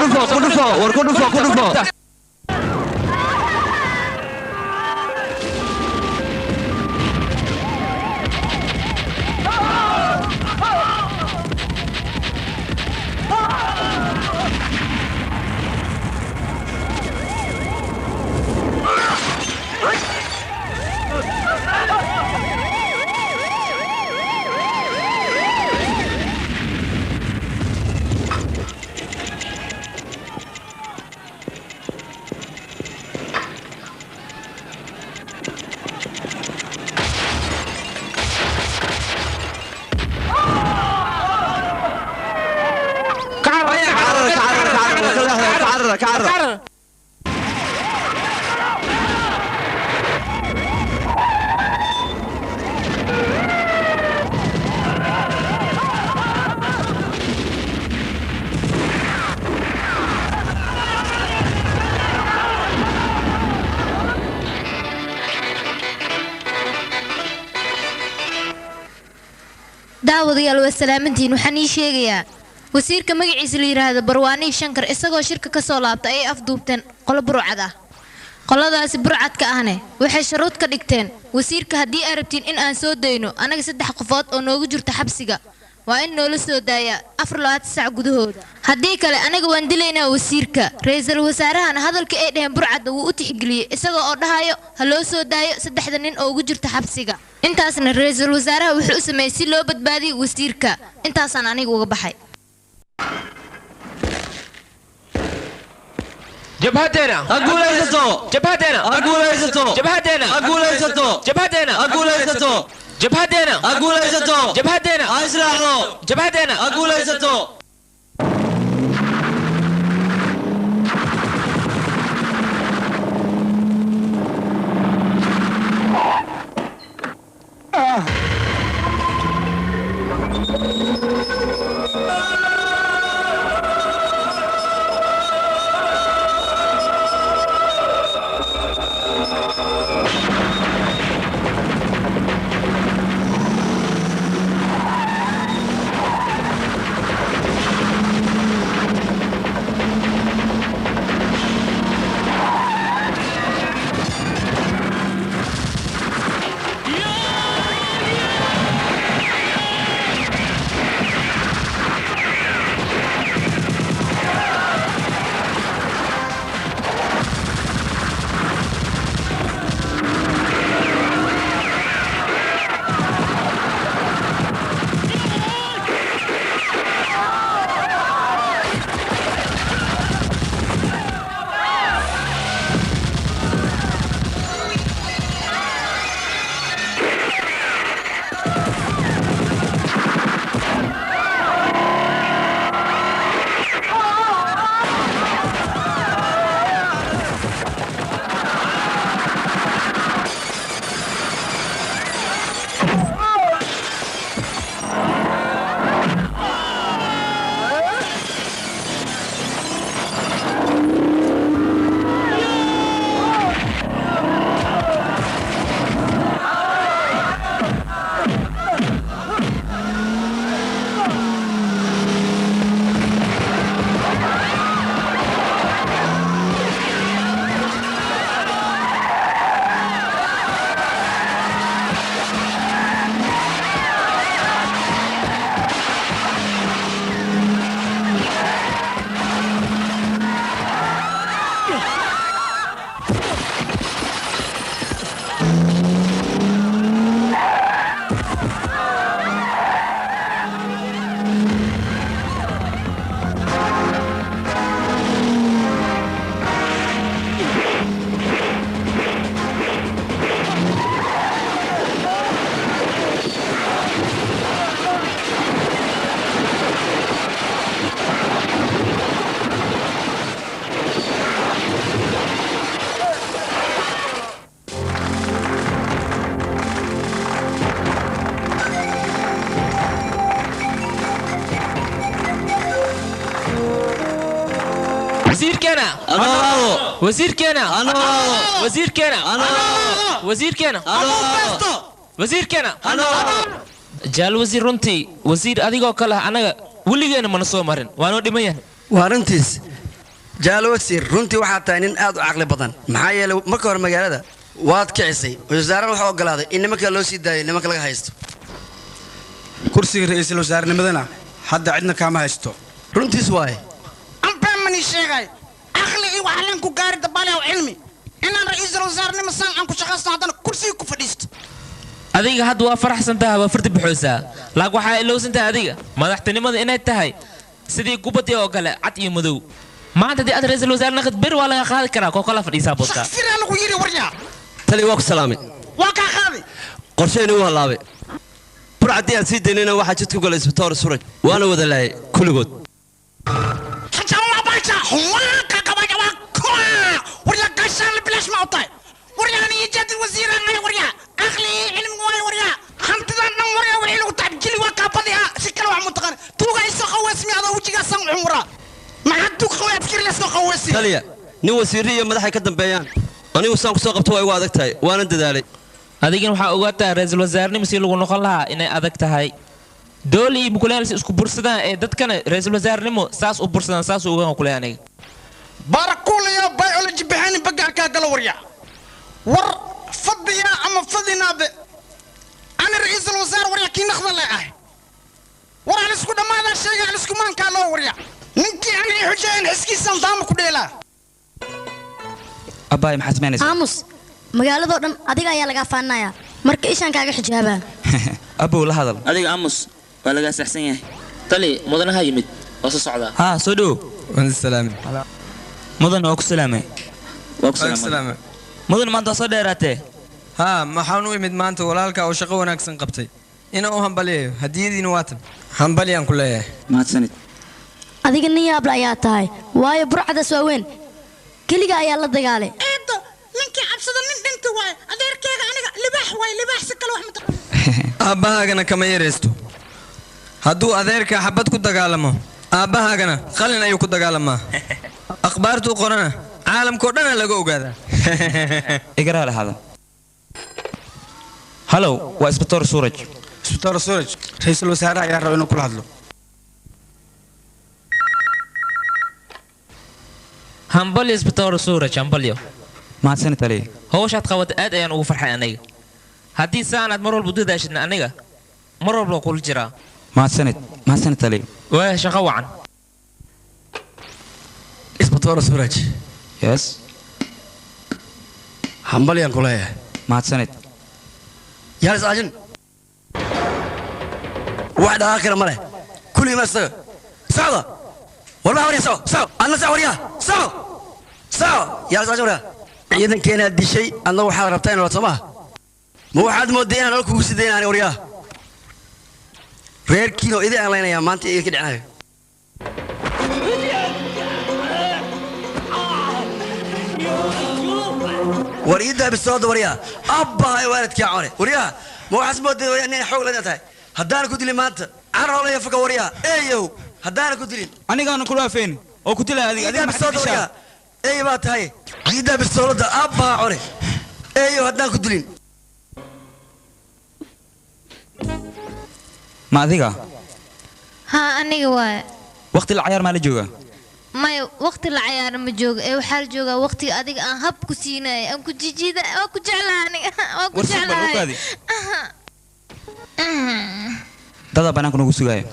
كله كعرة daawadayaal waa salaamantiin waxaan ii sheegayaa wasiirka magaciisa la yiraahdo Barwaani Shankar isagoo shirka ka soo laabtay ay afduubteen qolo burcad ah qoladaasi burcadka ahne waxay shuruud ka dhigteen wasiirka haddii ay rabtiin in aan soo dayno anaga 3 qofood oo noogu jirta xabsiga waa in noola soo daaya 24 saac gudahooda haddii kale anaga waan dilaynaa wasiirka ra'iisul wasaaraha hadalka ay dhaheen burcad wuu u tixgeliyay isagoo oo dhahayo ha loo soo daayo 3 nin oo ugu jirta xabsiga intaasna ra'iisul wasaaraha wuxuu u sameeyay si loo badbaadiyo wasiirka intaasaan aniga uga baxay جبهتنا أقول إيساتو جبهتنا أقول إيساتو جبهتنا أقول إيساتو جبهتنا أقول إيساتو جبهتنا أقول إيساتو جبهتنا أسرعوا جبهتنا أقول إيساتو وزير كنا وزير كنا وزير كنا وزير كنا وزير كنا جال وزير رنتي وزير أديكو كله أنا ولي أنا منصور مرن وأنا دميان وارنتيس jaalwasiir runtii waxaa tahay nin aad u caqli badan maxaa yeelay marka hore magaalada waad kicisay wasaaraha wuxuu ogolaaday in nimanka loo sii daayo nimanka laga haysto kursiga ra'iisul wasaarnimadana hadda cidna kaama haysto runtiis waaye ambaan mani sheegay aqli iyo waxlan ku gaari dabalaw cilmi inaan ra'iisul wasaarnimo san aan ku shaqaysto haddana kursiga ku fadhiisto adiga hadda waa faraxsan tahay waa fardi buxoosaa laakiin waxaa ilowsan tahay adiga madaxtinimada inay tahay sidii kubadii oo kale cad iyo madow maanta dii aad ra'iisul wasaar naqad bir waa laga qaadi karaa koo kala fadhiisaa boodka shaqsiraa lagu yiri waryaa tali waa ku salaamay waa kaa qaadi qorshayna waa laabay burcadii aad sii daynayna waxaa jidku galay isbitaar suraj waana wada laayay kulligood xajaa baasha waa ka qabaya waa kula waryaa gashaan bilash ma utay waryaa ni jad wasiiran ay waryaa aqli cilmi way waryaa hantidan dhan waryaa wixii lagu tabjili waa ka badiya si kale wax mutaqan tuuga isoo qaweesmi adoo wajiga san umra ma haddu qaweed fikir la soo qaweesi taliya nin wasiiriyo madaxay ka dambeeyaan anigu saan ku soo qabto way ugu adag tahay waana dadaalay adigina waxaa ogaataa ra'iisul wasaarnimo si lagu noqon lahaa inay adag tahay dooli iyo mukuleel isku bursadaan ee dadkana ra'iisul wasaarnimo saas u bursadaan saas u ogaan kulay aniga barakuul iyo biology bixin bagaa ka galo waryaa war fadhiya ama fadhinaade ana ra'iisul wasaar waryaa kii naqda leeyahay war aan isku dhamaada sheegay aan isku maanka loo waryaa ninkii aan xujeen iskiisan daam ku dheelaa abaay maxaad samaynaysaa aamus magaaladoo dhan adiga ayaa laga faanaya marka ishaan kaaga xijaabaa abow la hadal adiga aamus waa laga saxsan yahay tali mudanaha yimid oo soo socda ها سودو والسلام مدن waa ku salaamay والسلام مدن maanta soo dheeraatay ها maxaan u imid maanta walaalka oo shaqo wanaagsan qabtay ina u hambaliyo hadiyadiina waatan hambaliyaan ku leeyahay mahadsanid adiga nin yaab la ayaa tahay waayo burcadaas waaweyn keliga ayaa la dagaalay eedo ninkii cabsada nin dhinta waay adeerkeega aniga libaax waay libaax si kale wax ma taqaan aabbahaagana kama yareysto hadduu adeerka xabad ku dagaalamo aabbahaagana qalin ayuu ku dagaalamaa akhbaartuu qorana caalamkao dhana laga ogaadaa igara lahada halow waa isbitaar suuraj isbitaar suraj ra'iisul wasaaraha ayaa raba inuu kula hadlo hambalyo isbitaar suuraj hambalyo mahadsanid taliye hawshaad qabata aad ayaan ugu farxay aniga haddii saanaad mar walba dadaashidna aniga mar walba kula jiraa mahadsanid taliye waa shaqo wacan isbitaar suraj yes hambaliyaan ku leeyahay mahadsanid يا ساجن واحد آخر ماله كل يوم استغل سعودة والله وريا سعو أنا سعو وريا سعو يا ساجن وريا إذا كان هذا الشيء أنا وحاد ربطين ولا سماه مو واحد مودين أنا لكم سدين أنا وريا غير كيلو إذا أنا يا ما أنت إيه كده عنه وريدا بالصوت وريا أبا يا ولد كعاني وريا مو حسب ودي وريا إني حول لنا تاي هدانا كدلي مات عرّا ولا يفك وريا أيوه هدانا كدلي anigaana kula feen oo ku tilaa وريدا بالصوت وريا أي ما تاي وريدا بالصوت أبا عاني أيوه هدانا كدلي ma adiga ها aniga waay waqti la ciyaar ma la jooga maya waqti la ciyaaro ma joogo ee waxaa la joogaa waqti adiga aan hab ku siinay aan ku jijiida waan ku jeclahay aniga waan ku War suuq bal u jeclahay qaadi. dada banaanka nagu sugaayo